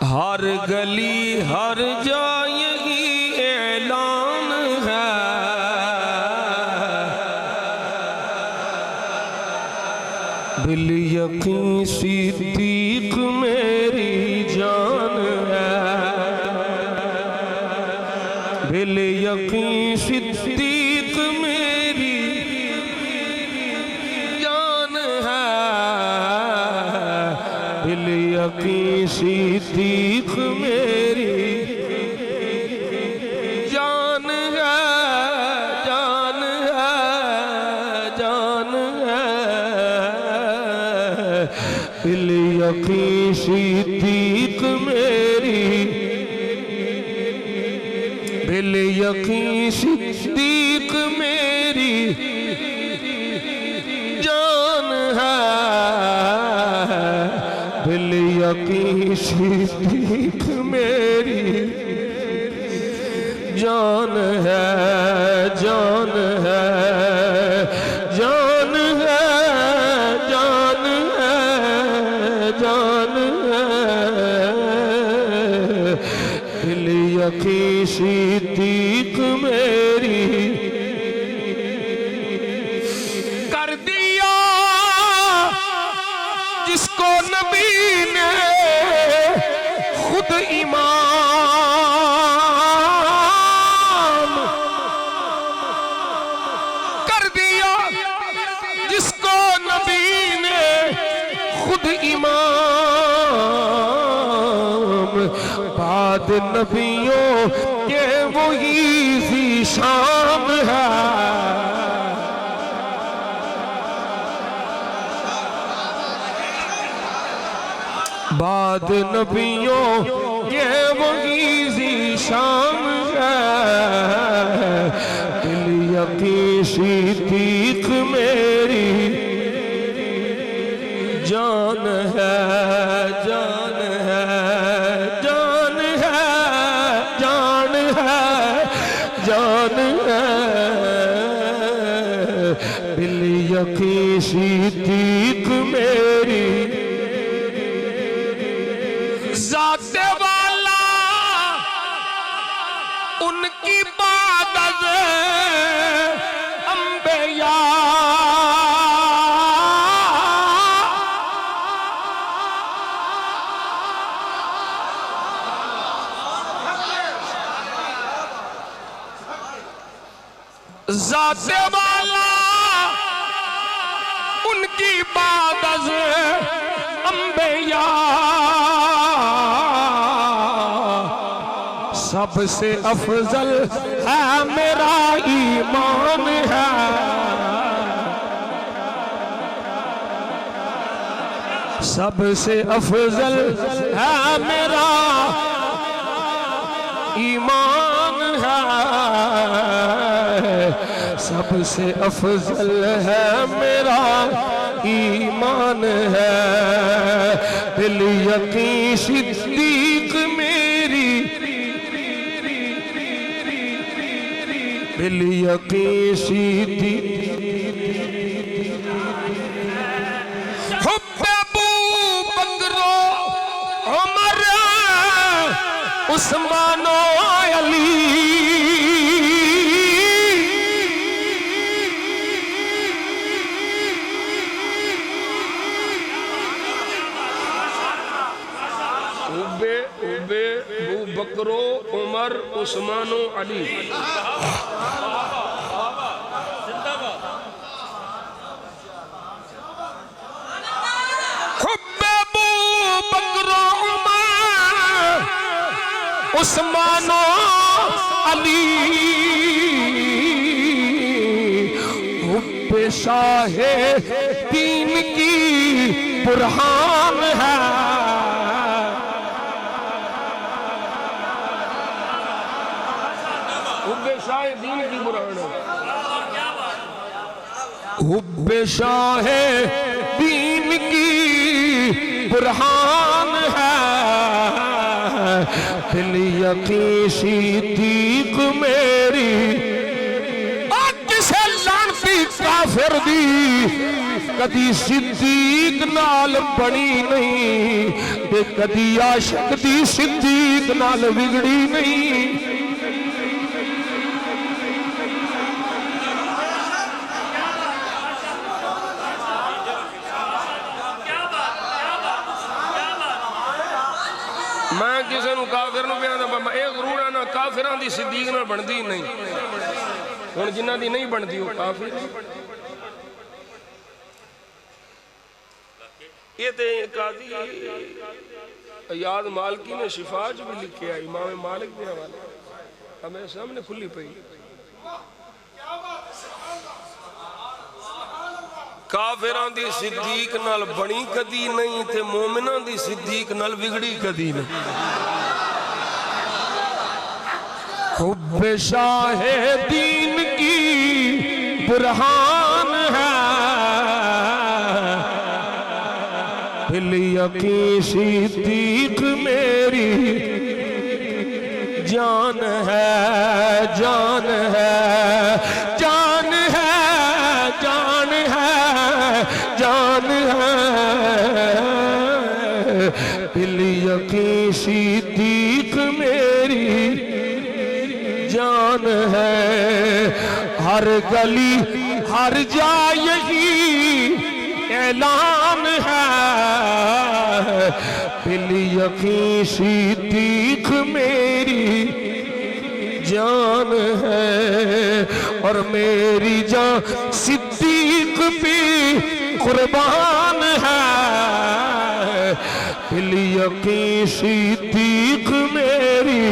हर गली हर जगह यही ऐलान है, बिल यकीन सिद्दीक मेरी जान है, बिल यकीन सिद्दीक मेरी जान है, बिल यकीन सिद्दीक मेरी जान है, जान है, जान है, बिल यकीन सिद्दीक मेरी, बिल यकीन सिद्दीक मेरी जान है, बिल यकीन सिद्दीक मेरी जान है, जान है, जान है, जान है, जान है, बिल यकीन सिद्दीक मेरी कर दिया जिसको नबी ने खुद इमाम कर दिया, जिसको नबी ने खुद इमाम, बाद नबियों के वही ज़ीशान है, बाद नबियों के वही ज़ीशान है, बिल यकीन सिद्दीक मेरी जान है, जान है, जान है, जान है, जान है, बिल यकीन सिद्दीक मेरी जाते वाला उनकी बादल अंबिया, जाते वाला उनकी बादल अंबिया, सबसे अफजल है मेरा ईमान है, सबसे अफजल है मेरा ईमान है, सबसे अफजल है मेरा ईमान है, बिल यकीन सिद्दीक मेरी, बिल यकीन सिद्दीक हुब्बे अबू बकरो उमर उस्मानो अली, हुब्बे अबू बकरो उमर उस्मानो अली, हुब्बे अबू बकरो उमर उस्मानो अली, हुब्बे शाहे दीन की बुरहान है, हुब्बे शाहे दीन की बुरहान है, हुब्बे शाहे दीन की बुरहान है, बिल यकीन सिद्दीक मेरी किसे लानती का काफिर दी कदी सिद्दीक नाल बनी नहीं ते कदी आशिक दी सिद्दीक नाल बिगड़ी नहीं। मैं किसी को काफिर नूं पिया यह जरूर है ना काफिरां दी सिद्दीक नाल बनदी नहीं। हुण जिन्हां दी नहीं बनदी वो काफिर। ये ते कादी याद मालकी ने शिफा च भी लिखे है इमाम मालिक के हवाले मेरे सामने खुली पई। काफिरां दी सिद्दीक नाल बनी कदी नहीं ते मोमिनां दी सिद्दीक नाल बिगड़ी कदी नहीं। हुब्बे शाहे दीन की बुरहान है दिल यकीन सिद्दीक मेरी जान है जान है जान है जान है जान है दिल यकीन सिद्दीक मेरी जान है। हर गली हर जा यही ऐलान है दिल यकीन सिद्दीक मेरी जान है। और मेरी जान सिद्दीक भी कुर्बान है दिल यकीन सिद्दीक मेरी